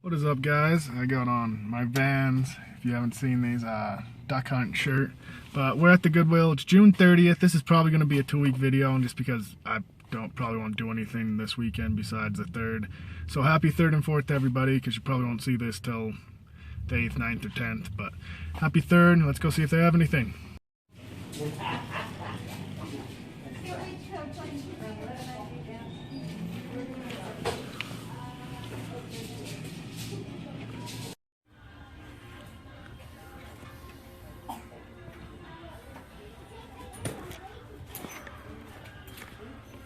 What is up, guys? I got on my Vans, if you haven't seen these, duck hunt shirt. But we're at the Goodwill. It's June 30th. This is probably going to be a 2-week video, and just because I probably won't do anything this weekend besides the 3rd. So happy 3rd and 4th to everybody, because you probably won't see this till the 8th, 9th, or 10th. But happy 3rd. Let's go see if they have anything.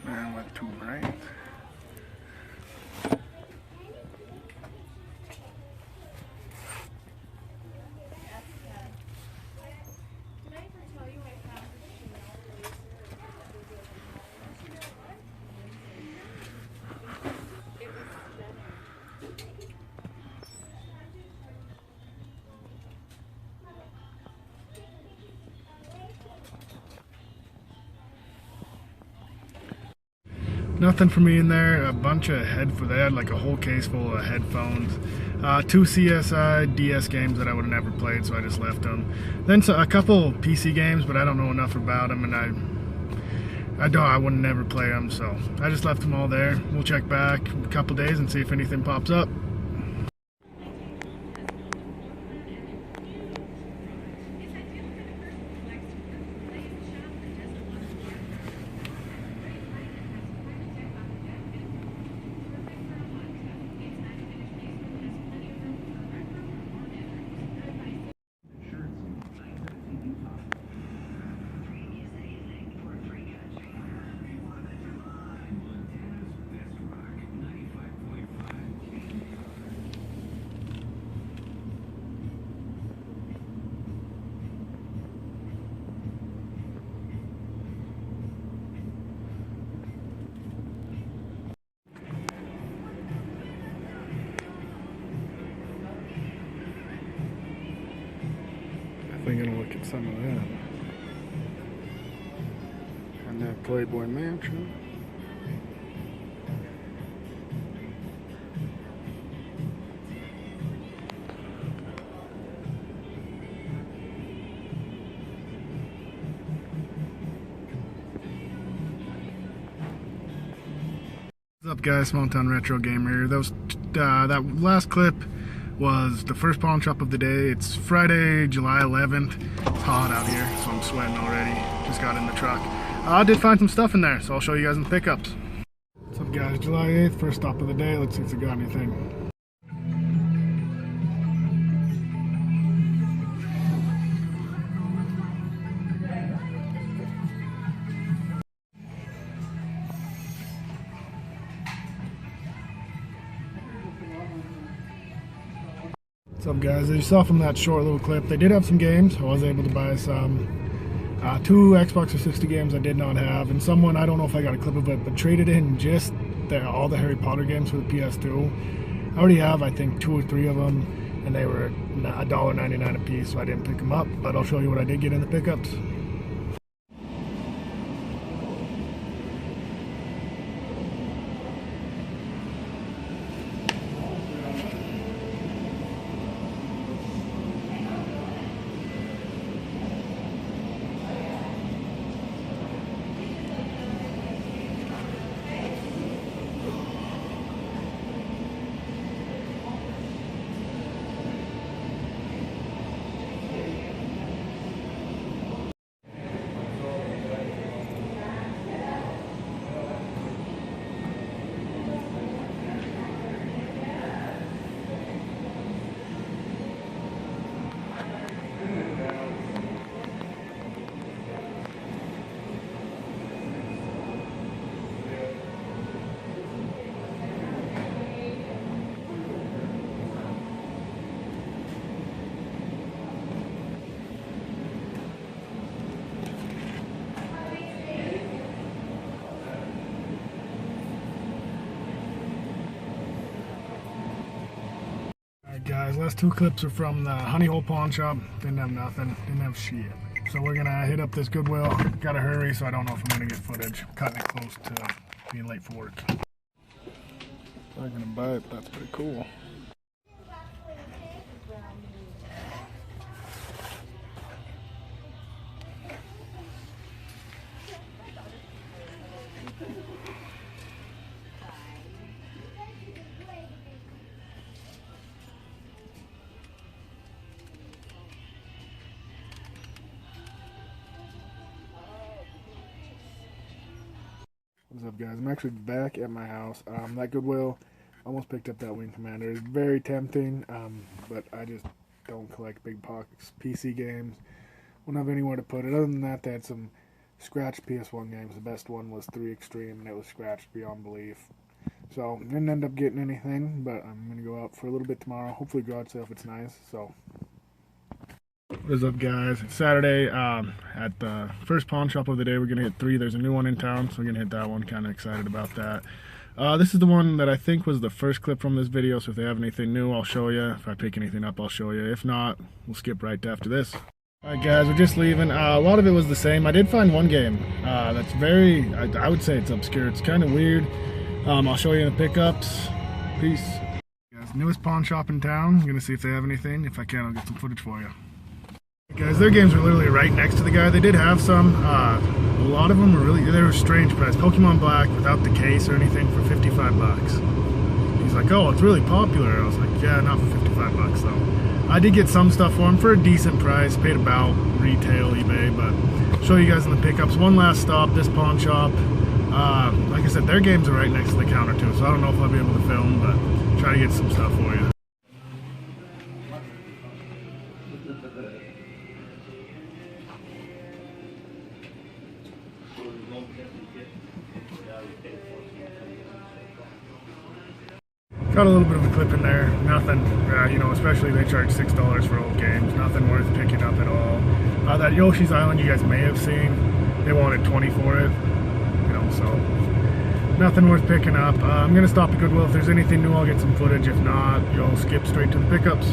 Man, went too bright. Nothing for me in there. A bunch of they had like a whole case full of headphones. 2 CSI DS games that I would have never played, so I just left them. Then a couple PC games, but I don't know enough about them, and I wouldn't never play them, so I just left them all there. We'll check back in a couple days and see if anything pops up. I'm gonna look at some of that. And that Playboy mansion. What's up, guys? Small Town Retro Gamer. That last clip was the first pawn shop of the day. It's Friday, July 11th. It's hot out here, so I'm sweating already. Just got in the truck. I did find some stuff in there, so I'll show you guys in the pickups. What's up, guys? July 8th, first stop of the day. Let's see if they got anything. What's up, guys? As you saw from that short little clip, they did have some games. I was able to buy some 2 Xbox 360 games I did not have, and someone, I don't know if I got a clip of it, but traded in just all the Harry Potter games for the PS2. I already have, I think, 2 or 3 of them, and they were $1.99 a piece, so I didn't pick them up, but I'll show you what I did get in the pickups. Guys, last 2 clips are from the Honey Hole Pawn Shop. Didn't have nothing, didn't have shit. So we're gonna hit up this Goodwill. Gotta hurry, so I don't know if I'm gonna get footage. I'm cutting it close to being late for work. I'm not gonna buy it, but that's pretty cool. What's up, guys? I'm actually back at my house. That Goodwill almost picked up that Wing Commander. It's very tempting, but I just don't collect big box PC games. Won't have anywhere to put it. Other than that, they had some scratched PS1 games. The best one was 3 Extreme, and it was scratched beyond belief. So, didn't end up getting anything, but I'm going to go out for a little bit tomorrow. Hopefully garage sale if it's nice. So, what is up, guys? It's Saturday. At the first pawn shop of the day, we're going to hit 3. There's a new one in town, so we're going to hit that one. Kind of excited about that. This is the one that I think was the first clip from this video, so if they have anything new, I'll show you. If I pick anything up, I'll show you. If not, we'll skip right to after this. Alright, guys, we're just leaving. A lot of it was the same. I did find one game that's very, I would say it's obscure. It's kind of weird. I'll show you in the pickups. Peace. Guys, newest pawn shop in town. I'm going to see if they have anything. If I can, I'll get some footage for you. Guys, their games were literally right next to the guy. They did have some. A lot of them were they were strange price. Pokemon Black without the case or anything for 55 bucks. He's like, oh, it's really popular. I was like, yeah, not for 55 bucks though. I did get some stuff for him for a decent price. Paid about retail eBay, but I'll show you guys in the pickups. One last stop, this pawn shop. Like I said, their games are right next to the counter too, so I don't know if I'll be able to film, but try to get some stuff for you. Got a little bit of a clip in there, nothing, you know, especially they charge $6 for old games, nothing worth picking up at all. That Yoshi's Island you guys may have seen, they wanted 20 for it, you know, so nothing worth picking up. I'm going to stop at Goodwill. If there's anything new, I'll get some footage. If not, you'll skip straight to the pickups.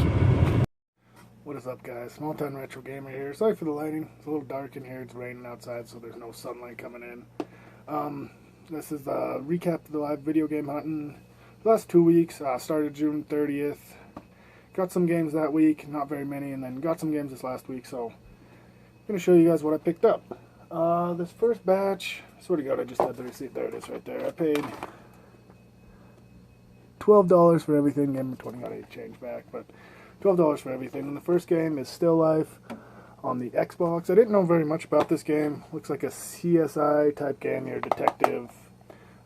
What is up, guys? Small Town Retro Gamer here. Sorry for the lighting, it's a little dark in here, it's raining outside, so there's no sunlight coming in. This is a recap of the live video game hunting. Last 2 weeks, started June 30th, got some games that week, not very many, and then got some games this last week, so I'm going to show you guys what I picked up. This first batch, I swear to God, I just had the receipt, there it is right there. I paid $12 for everything, gave me 20, got 8 change back, but $12 for everything. And the first game is Still Life on the Xbox. I didn't know very much about this game, looks like a CSI type game, you're a detective.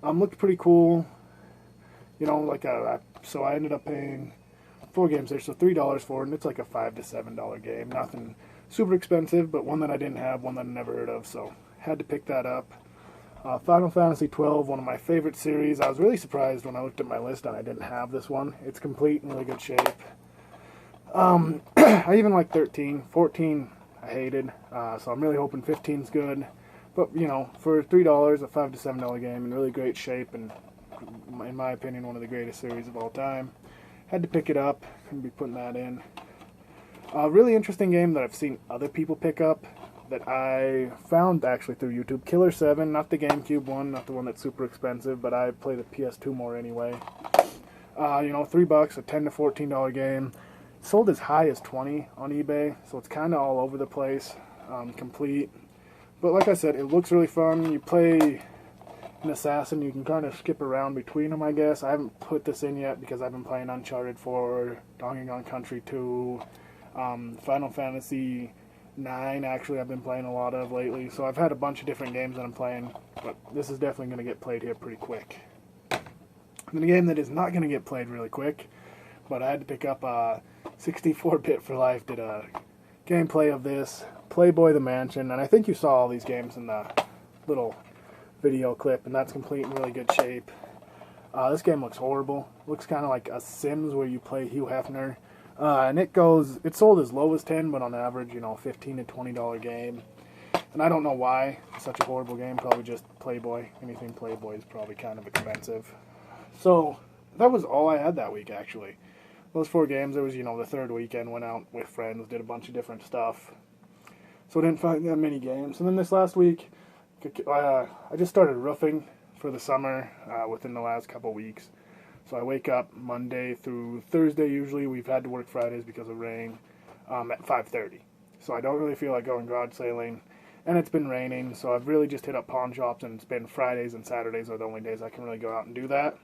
Looked pretty cool. You know, like so I ended up paying 4 games there, so $3 for it, and it's like a $5 to $7 game. Nothing super expensive, but one that I didn't have, one that I never heard of, so had to pick that up. Final Fantasy XII, one of my favorite series. I was really surprised when I looked at my list and I didn't have this one. It's complete in really good shape. I even like 13. 14 I hated, so I'm really hoping 15's good. But, you know, for $3, a $5 to $7 game in really great shape, and in my opinion, one of the greatest series of all time. Had to pick it up, couldn't be putting that in. A really interesting game that I've seen other people pick up that I found actually through YouTube. Killer 7, not the GameCube one, not the one that's super expensive, but I play the PS2 more anyway. You know, $3, a $10 to $14 game. Sold as high as 20 on eBay, so it's kind of all over the place, complete. But like I said, it looks really fun. You play an assassin, you can kind of skip around between them, I guess. I haven't put this in yet because I've been playing Uncharted 4, Donkey Kong Country 2, Final Fantasy 9 actually I've been playing a lot of lately, so I've had a bunch of different games that I'm playing, but this is definitely going to get played here pretty quick. And a game that is not going to get played really quick, but I had to pick up 64-Bit for Life, did a gameplay of this, Playboy the Mansion, and I think you saw all these games in the little video clip, and that's complete in really good shape. This game looks horrible. Looks kind of like a Sims where you play Hugh Hefner. And it's sold as low as 10, but on average, you know, $15 to $20 game. And I don't know why it's such a horrible game. Probably just Playboy. Anything Playboy is probably kind of expensive. So that was all I had that week, actually. Those 4 games. There was, you know, the third weekend. Went out with friends, did a bunch of different stuff. So I didn't find that many games. And then this last week, I just started roofing for the summer within the last couple weeks. So I wake up Monday through Thursday usually. We've had to work Fridays because of rain at 5:30. So I don't really feel like going garage sailing. And it's been raining, so I've really just hit up pawn shops, and it's been Fridays and Saturdays are the only days I can really go out and do that.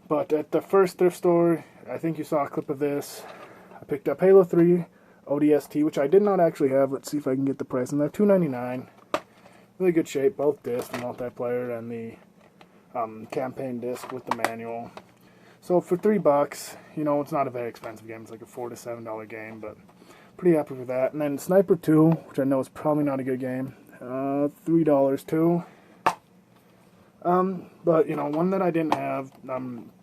But at the first thrift store, I think you saw a clip of this. I picked up Halo 3 ODST, which I did not actually have. Let's see if I can get the price in there. $2.99. Really good shape, both disc, the multiplayer, and the campaign disc with the manual. So for $3, you know, it's not a very expensive game. It's like a $4 to $7 game, but pretty happy with that. And then Sniper 2, which I know is probably not a good game, $3 too. But you know, one that I didn't have,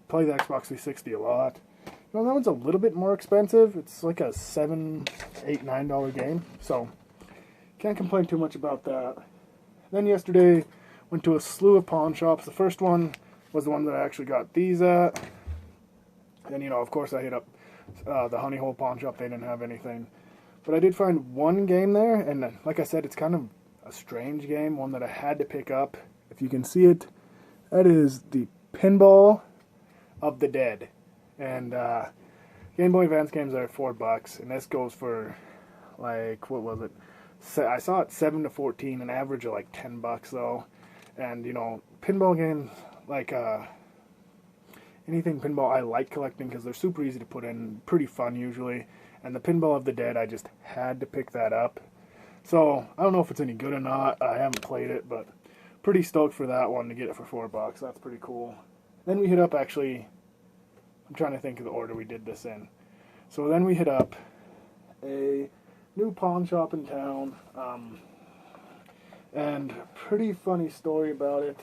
play the Xbox 360 a lot. You know, that one's a little bit more expensive. It's like a $7, $8, $9 game, so can't complain too much about that. Then yesterday, went to a slew of pawn shops. The first one was the one that I actually got these at. And, you know, of course I hit up the Honey Hole pawn shop. They didn't have anything. But I did find one game there, and like I said, it's kind of a strange game, one that I had to pick up. If you can see it, that is the Pinball of the Dead. And Game Boy Advance games are $4, and this goes for, like, what was it? I saw it 7 to 14, an average of like $10 though. And you know, pinball games, like anything pinball, I like collecting because they're super easy to put in, pretty fun usually. And the Pinball of the Dead, I just had to pick that up. So I don't know if it's any good or not. I haven't played it, but pretty stoked for that one to get it for $4. That's pretty cool. Then we hit up, actually, I'm trying to think of the order we did this in. So then we hit up a new pawn shop in town, and pretty funny story about it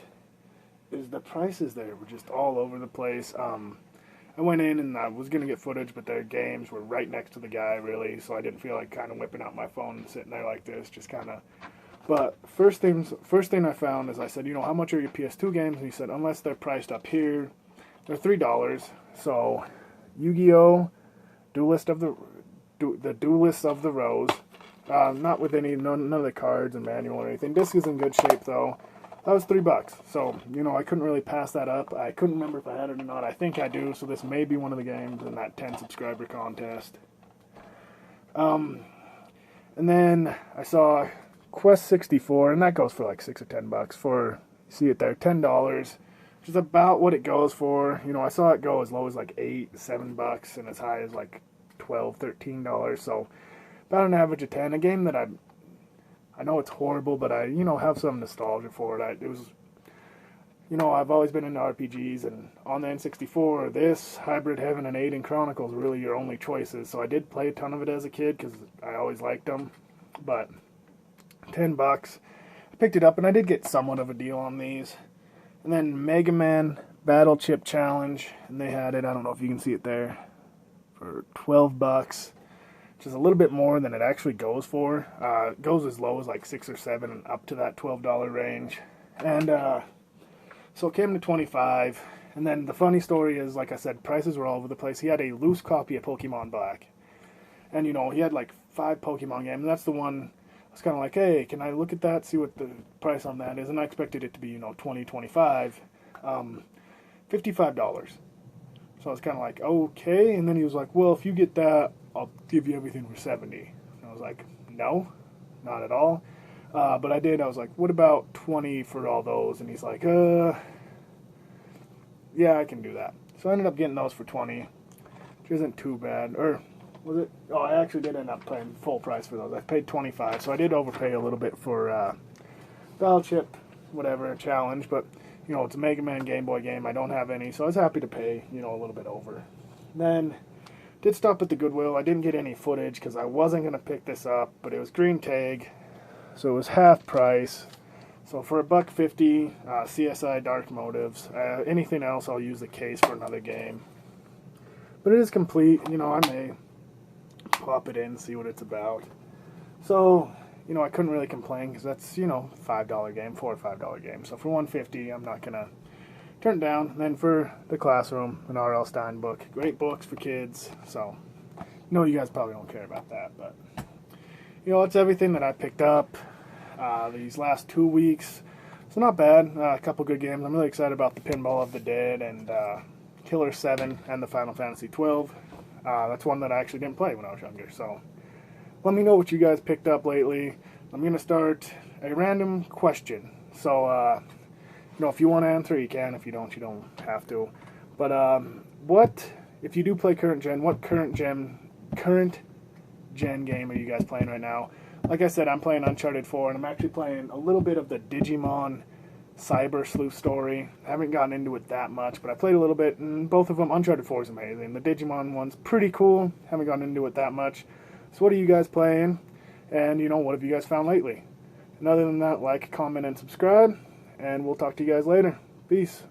is the prices there were just all over the place. I went in and I was going to get footage, but their games were right next to the guy, really, so I didn't feel like kind of whipping out my phone and sitting there like this, just kind of. But first thing I found is I said, you know, how much are your PS2 games? And he said, unless they're priced up here, they're $3. So Yu-Gi-Oh! Duelist of the Duelists of the Rose, not with none of the cards and manual or anything. Disc is in good shape though. That was $3, so you know I couldn't really pass that up. I couldn't remember if I had it or not. I think I do, so this may be one of the games in that 10 subscriber contest. And then I saw Quest 64, and that goes for like $6 or $10 for, you see it there, $10, which is about what it goes for. You know, I saw it go as low as like $8, $7, and as high as like $12, $13, so about an average of 10. A game that I know it's horrible, but I, you know, have some nostalgia for it. It was, you know, I've always been into RPGs, and on the N64, this, Hybrid Heaven, and Aiden Chronicles were really your only choices, so I did play a ton of it as a kid, because I always liked them, but $10, I picked it up, and I did get somewhat of a deal on these. And then Mega Man Battle Chip Challenge, and they had it, I don't know if you can see it there, for $12, which is a little bit more than it actually goes for. It goes as low as like $6 or $7 and up to that $12 range. And so it came to $25. And then the funny story is, like I said, prices were all over the place. He had a loose copy of Pokemon Black. And, you know, he had like 5 Pokemon games. And that's the one I was kind of like, hey, can I look at that, see what the price on that is? And I expected it to be, you know, $20, $25. $55. So I was kind of like, okay. And then he was like, well, if you get that, I'll give you everything for $70. And I was like, no, not at all. But I did. I was like, what about $20 for all those? And he's like, yeah, I can do that. So I ended up getting those for $20, which isn't too bad. Or was it? Oh, I actually did end up paying full price for those. I paid $25, so I did overpay a little bit for Battle Chip, whatever, challenge. But, you know, it's a Mega Man Game Boy game. I don't have any, so I was happy to pay, you know, a little bit over. Then did stop at the Goodwill. I didn't get any footage because I wasn't going to pick this up, but it was green tag, so it was half price. So for $1.50, CSI Dark Motives. Anything else, I'll use the case for another game. But it is complete. You know, I may pop it in and see what it's about. So, you know, I couldn't really complain because that's, you know, $5 game, $4 or $5 game. So for $1.50, I'm not going to turn it down. And then for The Classroom, an R.L. Stine book. Great books for kids. So, I know you guys probably don't care about that, but, you know, it's everything that I picked up these last 2 weeks. So not bad. A couple good games. I'm really excited about the Pinball of the Dead and Killer 7 and the Final Fantasy 12. That's one that I actually didn't play when I was younger. So let me know what you guys picked up lately. I'm going to start a random question. So, you know, if you want to answer, you can. If you don't, you don't have to. But what, if you do play current gen, what current gen game are you guys playing right now? like I said, I'm playing Uncharted 4, and I'm actually playing a little bit of the Digimon Cyber Sleuth story. I haven't gotten into it that much, but I played a little bit, and both of them, Uncharted 4 is amazing. The Digimon one's pretty cool. Haven't gotten into it that much. So what are you guys playing? And, what have you guys found lately? And other than that, like, comment, and subscribe, and we'll talk to you guys later. Peace.